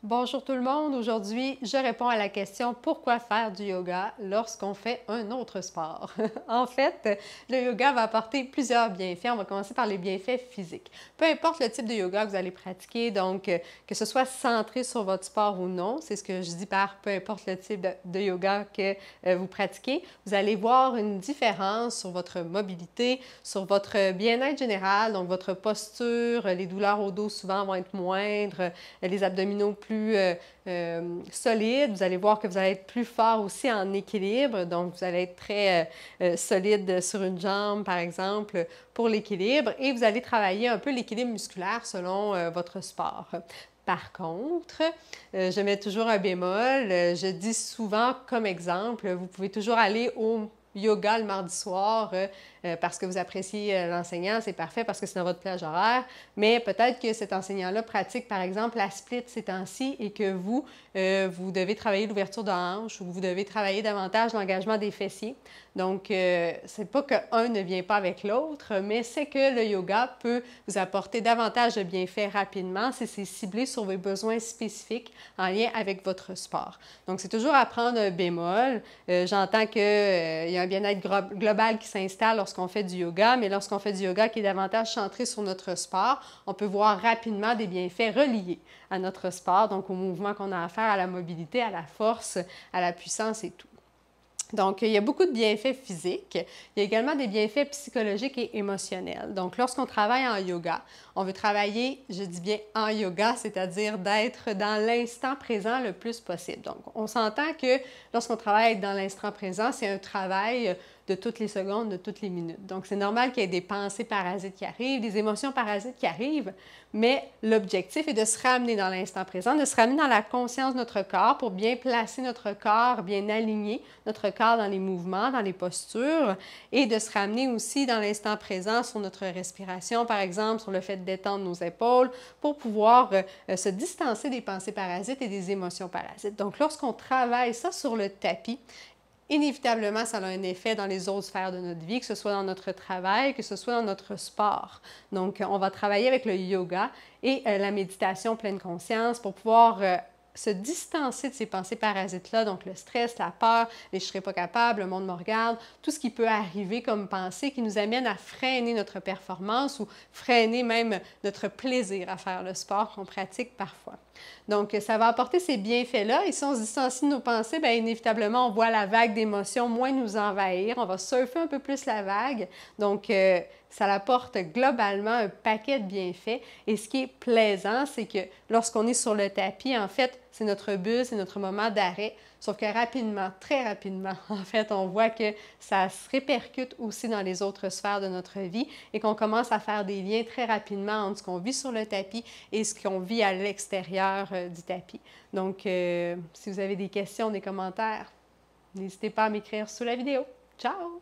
Bonjour tout le monde, aujourd'hui je réponds à la question pourquoi faire du yoga lorsqu'on fait un autre sport. En fait, le yoga va apporter plusieurs bienfaits. On va commencer par les bienfaits physiques. Peu importe le type de yoga que vous allez pratiquer, donc que ce soit centré sur votre sport ou non, c'est ce que je dis par peu importe le type de yoga que vous pratiquez, vous allez voir une différence sur votre mobilité, sur votre bien-être général, donc votre posture, les douleurs au dos souvent vont être moindres, les abdominaux plus solide. Vous allez voir que vous allez être plus fort aussi en équilibre. Donc, vous allez être très solide sur une jambe, par exemple, pour l'équilibre. Et vous allez travailler un peu l'équilibre musculaire selon votre sport. Par contre, je mets toujours un bémol. Je dis souvent comme exemple, vous pouvez toujours aller au yoga le mardi soir parce que vous appréciez l'enseignant, c'est parfait parce que c'est dans votre plage horaire, mais peut-être que cet enseignant-là pratique par exemple la split ces temps-ci et que vous, vous devez travailler l'ouverture de hanche ou vous devez travailler davantage l'engagement des fessiers. Donc, c'est pas qu'un ne vient pas avec l'autre, mais c'est que le yoga peut vous apporter davantage de bienfaits rapidement si c'est ciblé sur vos besoins spécifiques en lien avec votre sport. Donc, c'est toujours à prendre un bémol. J'entends qu'il y a un bien-être global qui s'installe lorsqu'on fait du yoga, mais lorsqu'on fait du yoga qui est davantage centré sur notre sport, on peut voir rapidement des bienfaits reliés à notre sport, donc au mouvement qu'on a à faire, à la mobilité, à la force, à la puissance et tout. Donc, il y a beaucoup de bienfaits physiques. Il y a également des bienfaits psychologiques et émotionnels. Donc, lorsqu'on travaille en yoga, on veut travailler, je dis bien en yoga, c'est-à-dire d'être dans l'instant présent le plus possible. Donc, on s'entend que lorsqu'on travaille dans l'instant présent, c'est un travail de toutes les secondes, de toutes les minutes. Donc, c'est normal qu'il y ait des pensées parasites qui arrivent, des émotions parasites qui arrivent, mais l'objectif est de se ramener dans l'instant présent, de se ramener dans la conscience de notre corps pour bien placer notre corps, bien aligner notre corps dans les mouvements, dans les postures, et de se ramener aussi dans l'instant présent sur notre respiration, par exemple, sur le fait de détendre nos épaules pour pouvoir se distancer des pensées parasites et des émotions parasites. Donc, lorsqu'on travaille ça sur le tapis, inévitablement, ça a un effet dans les autres sphères de notre vie, que ce soit dans notre travail, que ce soit dans notre sport. Donc, on va travailler avec le yoga et la méditation pleine conscience pour pouvoir se distancer de ces pensées parasites-là, donc le stress, la peur, les je ne serai pas capable, le monde me regarde, tout ce qui peut arriver comme pensée qui nous amène à freiner notre performance ou freiner même notre plaisir à faire le sport qu'on pratique parfois. Donc, ça va apporter ces bienfaits-là et si on se distancie de nos pensées, bien, inévitablement, on voit la vague d'émotions moins nous envahir, on va surfer un peu plus la vague. Donc, ça apporte globalement un paquet de bienfaits. Et ce qui est plaisant, c'est que lorsqu'on est sur le tapis, en fait, c'est notre bulle, c'est notre moment d'arrêt. Sauf que rapidement, très rapidement, en fait, on voit que ça se répercute aussi dans les autres sphères de notre vie et qu'on commence à faire des liens très rapidement entre ce qu'on vit sur le tapis et ce qu'on vit à l'extérieur du tapis. Donc, si vous avez des questions, des commentaires, n'hésitez pas à m'écrire sous la vidéo. Ciao!